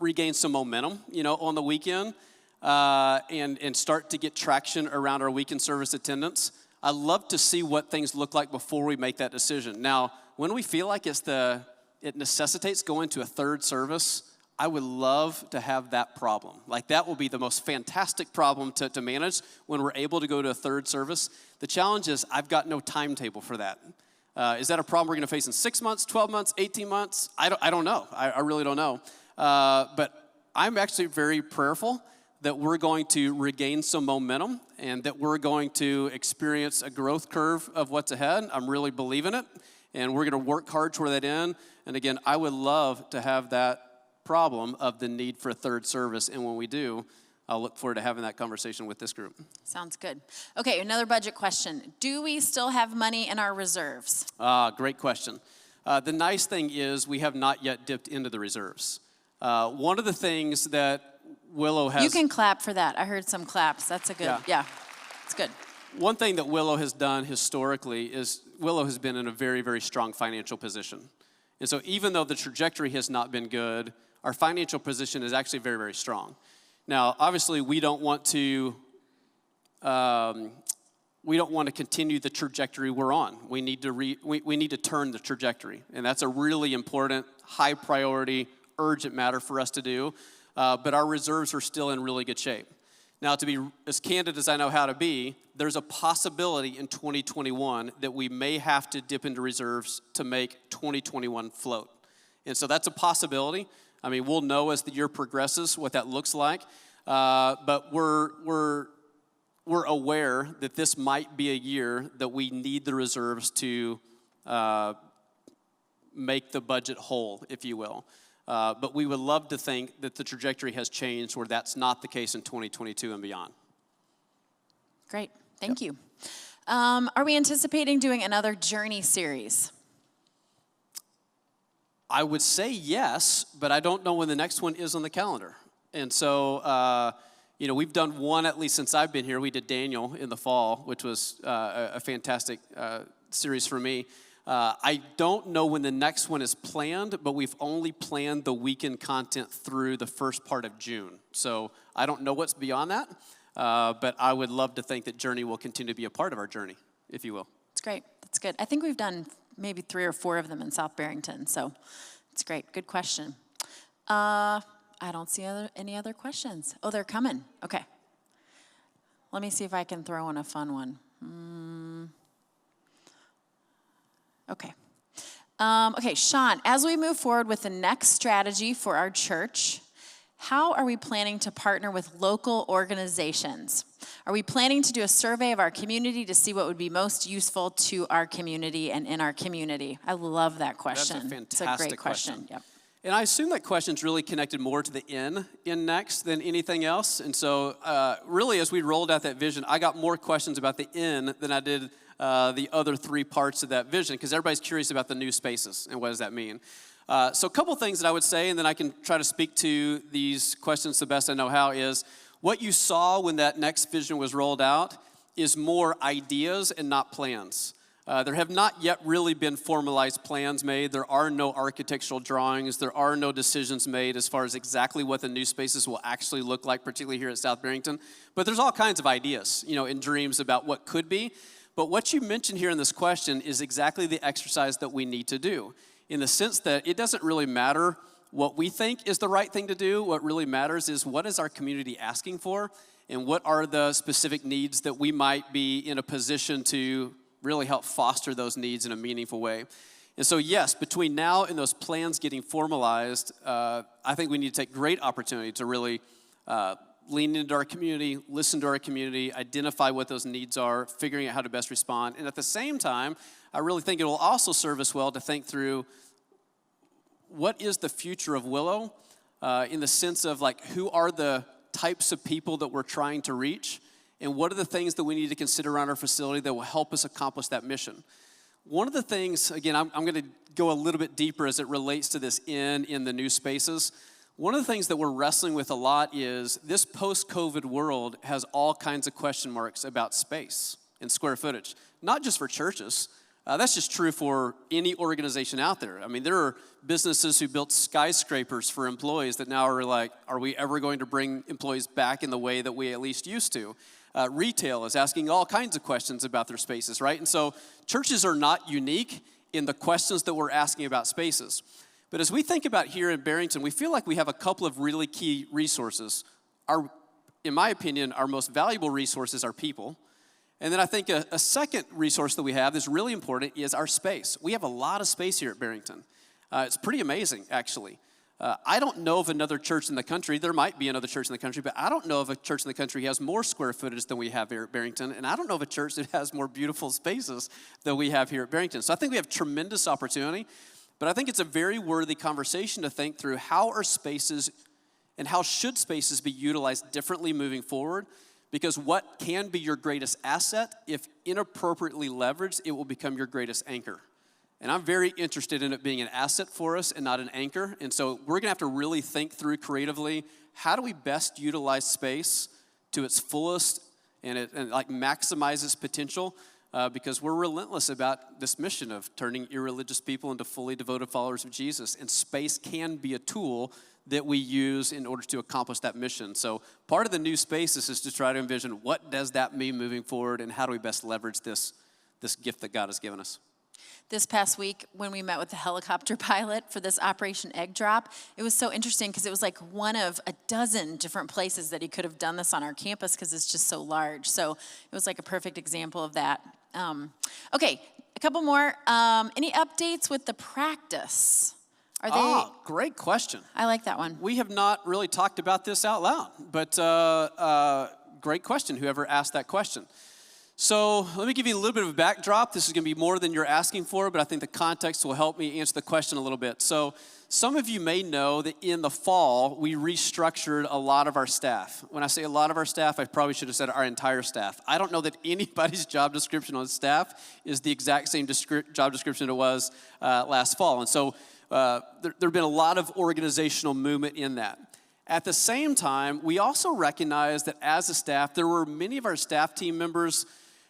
regain some momentum, on the weekend, and start to get traction around our weekend service attendance. I love to see what things look like before we make that decision. Now, when we feel like it necessitates going to a third service, I would love to have that problem. Like, that will be the most fantastic problem to manage when we're able to go to a third service. The challenge is I've got no timetable for that. Is that a problem we're going to face in 6 months, 12 months, 18 months? I don't know. I really don't know. But I'm actually very prayerful that we're going to regain some momentum and that we're going to experience a growth curve of what's ahead. I'm really believing it, and we're going to work hard toward that end. And again, I would love to have that problem of the need for a third service, and when we do, I'll look forward to having that conversation with this group. Sounds good. Okay, another budget question. Do we still have money in our reserves? Great question. The nice thing is we have not yet dipped into the reserves. One of the things that Willow has... You can clap for that. I heard some claps. That's a good... Yeah, it's good. One thing that Willow has done historically is Willow has been in a very, very strong financial position. And so even though the trajectory has not been good, our financial position is actually very, very strong. Now, obviously, we don't want to continue the trajectory we're on. We need to turn the trajectory, and that's a really important, high priority, urgent matter for us to do. But our reserves are still in really good shape. Now, to be as candid as I know how to be, there's a possibility in 2021 that we may have to dip into reserves to make 2021 float. And so that's a possibility. I mean, we'll know as the year progresses what that looks like. But we're aware that this might be a year that we need the reserves to make the budget whole, if you will. But we would love to think that the trajectory has changed where that's not the case in 2022 and beyond. Great. Thank you. Are we anticipating doing another Journey series? I would say yes, but I don't know when the next one is on the calendar. And so, we've done one at least since I've been here. We did Daniel in the fall, which was a fantastic series for me. I don't know when the next one is planned, but we've only planned the weekend content through the first part of June. So I don't know what's beyond that, but I would love to think that Journey will continue to be a part of our journey, if you will. That's great. That's good. I think we've done maybe 3 or 4 of them in South Barrington, so it's great. Good question. I don't see any other questions. Oh, they're coming. Okay. Let me see if I can throw in a fun one. Okay. Okay, Shawn, as we move forward with the next strategy for our church, how are we planning to partner with local organizations? Are we planning to do a survey of our community to see what would be most useful to our community and in our community? I love that question. That's a fantastic It's a great question. Yep. And I assume that question's really connected more to the in next than anything else. And so really as we rolled out that vision, I got more questions about the in than I did the other 3 parts of that vision, because everybody's curious about the new spaces and what does that mean. So a couple things that I would say, and then I can try to speak to these questions the best I know how, is what you saw when that next vision was rolled out is more ideas and not plans. There have not yet really been formalized plans made. There are no architectural drawings. There are no decisions made as far as exactly what the new spaces will actually look like, particularly here at South Barrington. But there's all kinds of ideas, and dreams about what could be. But what you mentioned here in this question is exactly the exercise that we need to do, in the sense that it doesn't really matter what we think is the right thing to do. What really matters is what is our community asking for, and what are the specific needs that we might be in a position to really help foster those needs in a meaningful way. And so, yes, between now and those plans getting formalized, I think we need to take great opportunity to really lean into our community, listen to our community, identify what those needs are, figuring out how to best respond. And at the same time, I really think it will also serve us well to think through what is the future of Willow in the sense of like who are the types of people that we're trying to reach, and what are the things that we need to consider around our facility that will help us accomplish that mission. One of the things, again, I'm going to go a little bit deeper as it relates to this in the new spaces. One of the things that we're wrestling with a lot is this post-COVID world has all kinds of question marks about space and square footage, not just for churches. That's just true for any organization out there. I mean, there are businesses who built skyscrapers for employees that now are like, are we ever going to bring employees back in the way that we at least used to? Retail is asking all kinds of questions about their spaces, right? And so churches are not unique in the questions that we're asking about spaces. But as we think about here in Barrington, we feel like we have a couple of really key resources. In my opinion, our most valuable resource is our people. And then I think a second resource that we have that's really important is our space. We have a lot of space here at Barrington. It's pretty amazing, actually. I don't know of another church in the country. There might be another church in the country, but I don't know of a church in the country has more square footage than we have here at Barrington. And I don't know of a church that has more beautiful spaces than we have here at Barrington. So I think we have tremendous opportunity. But I think it's a very worthy conversation to think through how are spaces and how should spaces be utilized differently moving forward. Because what can be your greatest asset, if inappropriately leveraged, it will become your greatest anchor. And I'm very interested in it being an asset for us and not an anchor. And so we're going to have to really think through creatively, how do we best utilize space to its fullest and like maximize its potential? Because we're relentless about this mission of turning irreligious people into fully devoted followers of Jesus. And space can be a tool that we use in order to accomplish that mission. So part of the new spaces is to try to envision what does that mean moving forward, and how do we best leverage this gift that God has given us. This past week, when we met with the helicopter pilot for this Operation Egg Drop, it was so interesting because it was like one of a dozen different places that he could have done this on our campus because it's just so large. So it was like a perfect example of that. Okay, a couple more. Any updates with the practice? Are they? Great question. I like that one. We have not really talked about this out loud, but great question, whoever asked that question. So let me give you a little bit of a backdrop. This is going to be more than you're asking for, but I think the context will help me answer the question a little bit. So some of you may know that in the fall, we restructured a lot of our staff. When I say a lot of our staff, I probably should have said our entire staff. I don't know that anybody's job description on staff is the exact same job description it was last fall. And so there have been a lot of organizational movement in that. At the same time, we also recognize that as a staff, there were many of our staff team members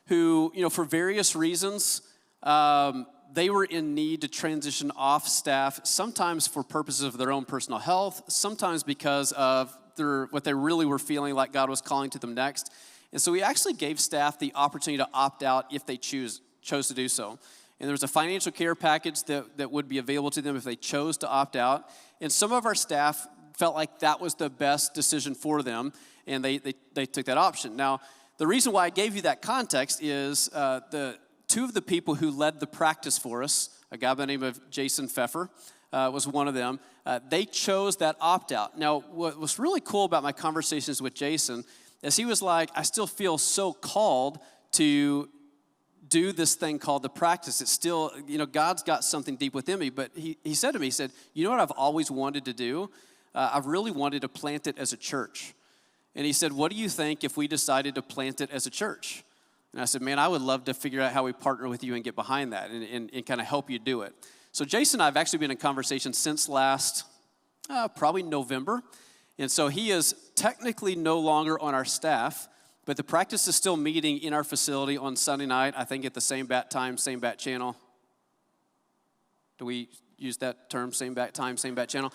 who, for various reasons, they were in need to transition off staff, sometimes for purposes of their own personal health, sometimes because of what they really were feeling like God was calling to them next. And so we actually gave staff the opportunity to opt out if they chose to do so. And there was a financial care package that would be available to them if they chose to opt out. And some of our staff felt like that was the best decision for them, and they took that option. Now, the reason why I gave you that context is the two of the people who led the practice for us, a guy by the name of Jason Pfeffer was one of them. They chose that opt-out. Now, what was really cool about my conversations with Jason is he was like, I still feel so called to do this thing called the practice. It's still, God's got something deep within me. But he said to me, he said, you know what I've always wanted to do? I've really wanted to plant it as a church. And he said, what do you think if we decided to plant it as a church? And I said, man, I would love to figure out how we partner with you and get behind that and kind of help you do it. So Jason and I have actually been in conversation since last, probably November. And so he is technically no longer on our staff, but the practice is still meeting in our facility on Sunday night, I think at the same bat time, same bat channel. Do we use that term, same bat time, same bat channel?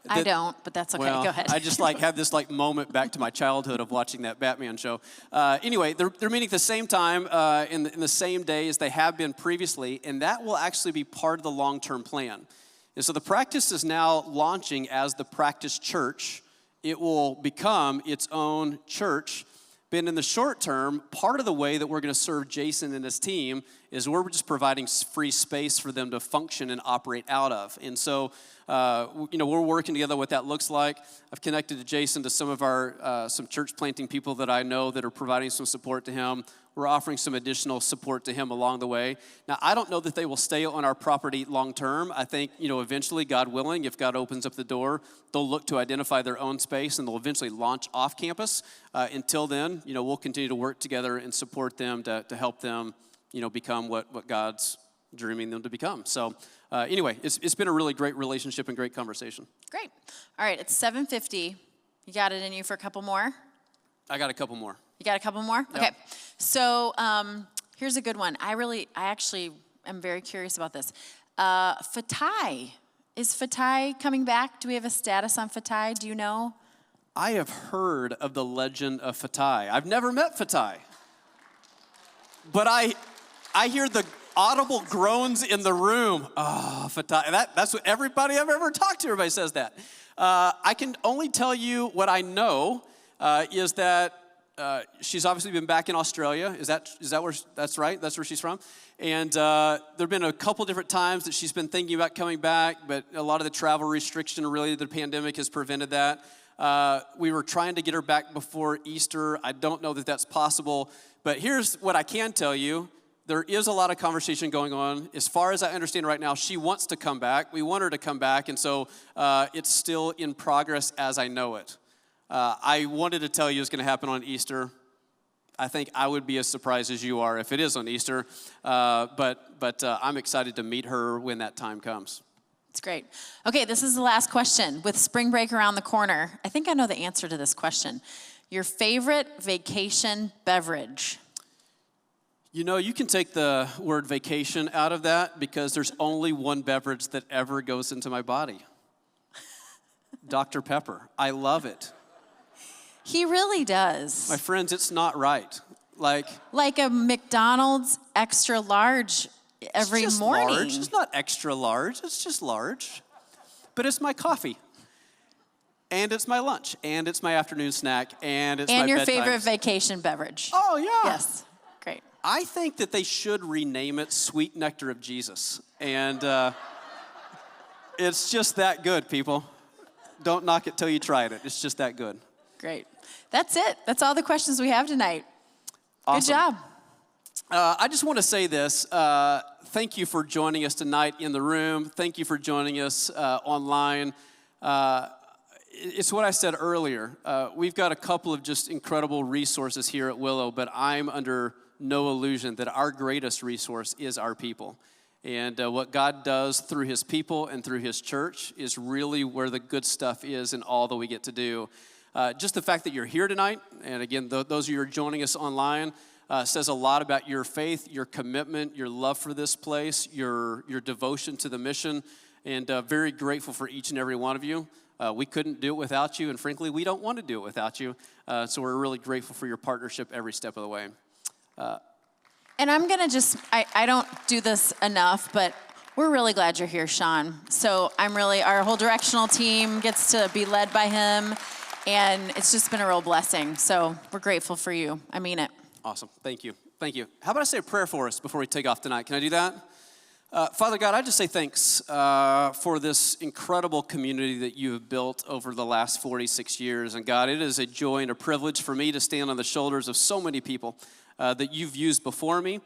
I don't, but that's okay. Well, Go ahead. I just had this moment back to my childhood of watching that Batman show. Anyway, they're meeting at the same time in the same day as they have been previously, and that will actually be part of the long-term plan. And so the practice is now launching as the Practice Church. It will become its own church. But in the short term, part of the way that we're going to serve Jason and his team is we're just providing free space for them to function and operate out of. And so, we're working together what that looks like. I've connected to Jason to some of our some church planting people that I know that are providing some support to him. We're offering some additional support to him along the way. Now, I don't know that they will stay on our property long term. I think, eventually, God willing, if God opens up the door, they'll look to identify their own space and they'll eventually launch off campus. Until then, we'll continue to work together and support them to help them, become what God's dreaming them to become. So anyway, it's been a really great relationship and great conversation. Great. All right, it's 7:50. You got it in you for a couple more? I got a couple more. You got a couple more? Yep. Okay. So here's a good one. I actually am very curious about this. Fatai. Is Fatai coming back? Do we have a status on Fatai? Do you know? I have heard of the legend of Fatai. I've never met Fatai. But I hear the audible groans in the room. Oh, Fatai. That's what everybody I've ever talked to, everybody says that. I can only tell you what I know is that she's obviously been back in Australia. Is that where, that's right? That's where she's from? And there have been a couple different times that she's been thinking about coming back, but a lot of the travel restriction related to the pandemic has prevented that. We were trying to get her back before Easter. I don't know that that's possible, but here's what I can tell you. There is a lot of conversation going on. As far as I understand right now, she wants to come back. We want her to come back, and so it's still in progress as I know it. I wanted to tell you it's going to happen on Easter. I think I would be as surprised as you are if it is on Easter, but I'm excited to meet her when that time comes. It's great. Okay, this is the last question. With spring break around the corner, I think I know the answer to this question. Your favorite vacation beverage? You can take the word vacation out of that because there's only one beverage that ever goes into my body. Dr. Pepper. I love it. He really does. My friends, it's not right. Like a McDonald's extra large every it's just morning. Large. It's not extra large. It's just large. But it's my coffee. And it's my lunch. And it's my afternoon snack. And it's my And your bedtime. favorite vacation beverage. Oh, yeah. Yes. Great. I think that they should rename it Sweet Nectar of Jesus. And it's just that good, people. Don't knock it till you tried it. It's just that good. Great. That's it. That's all the questions we have tonight. Awesome. Good job. I just want to say this. Thank you for joining us tonight in the room. Thank you for joining us online. It's what I said earlier. We've got a couple of just incredible resources here at Willow, but I'm under no illusion that our greatest resource is our people. And what God does through his people and through his church is really where the good stuff is and all that we get to do. Just the fact that you're here tonight, and again, those of you who are joining us online, says a lot about your faith, your commitment, your love for this place, your devotion to the mission, and very grateful for each and every one of you. We couldn't do it without you, and frankly, we don't want to do it without you. So we're really grateful for your partnership every step of the way. And I'm going to I don't do this enough, but we're really glad you're here, Shawn. So our whole directional team gets to be led by him, and it's just been a real blessing. So we're grateful for you. I mean it. Awesome. Thank you. Thank you. How about I say a prayer for us before we take off tonight? Can I do that? Father God, I just say thanks for this incredible community that you have built over the last 46 years. And God, it is a joy and a privilege for me to stand on the shoulders of so many people that you've used before me.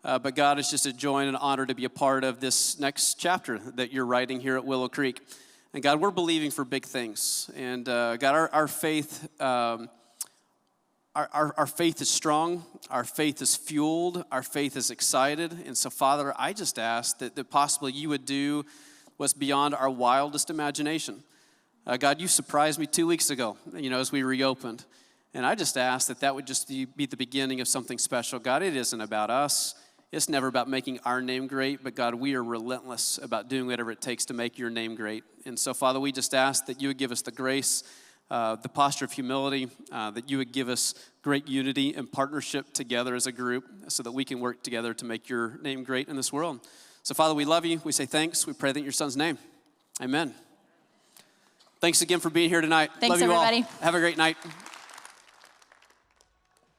But God, it's just a joy and an honor to be a part of this next chapter that you're writing here at Willow Creek. And God, we're believing for big things. And God, our faith, our faith is strong. Our faith is fueled. Our faith is excited. And so, Father, I just ask that possibly you would do what's beyond our wildest imagination. God, you surprised me 2 weeks ago, as we reopened. And I just ask that would just be the beginning of something special. God, it isn't about us. It's never about making our name great, but God, we are relentless about doing whatever it takes to make your name great. And so, Father, we just ask that you would give us the grace, the posture of humility, that you would give us great unity and partnership together as a group so that we can work together to make your name great in this world. So, Father, we love you. We say thanks. We pray that in your son's name. Amen. Thanks again for being here tonight. Thanks, Love you all. everybody. Have a great night.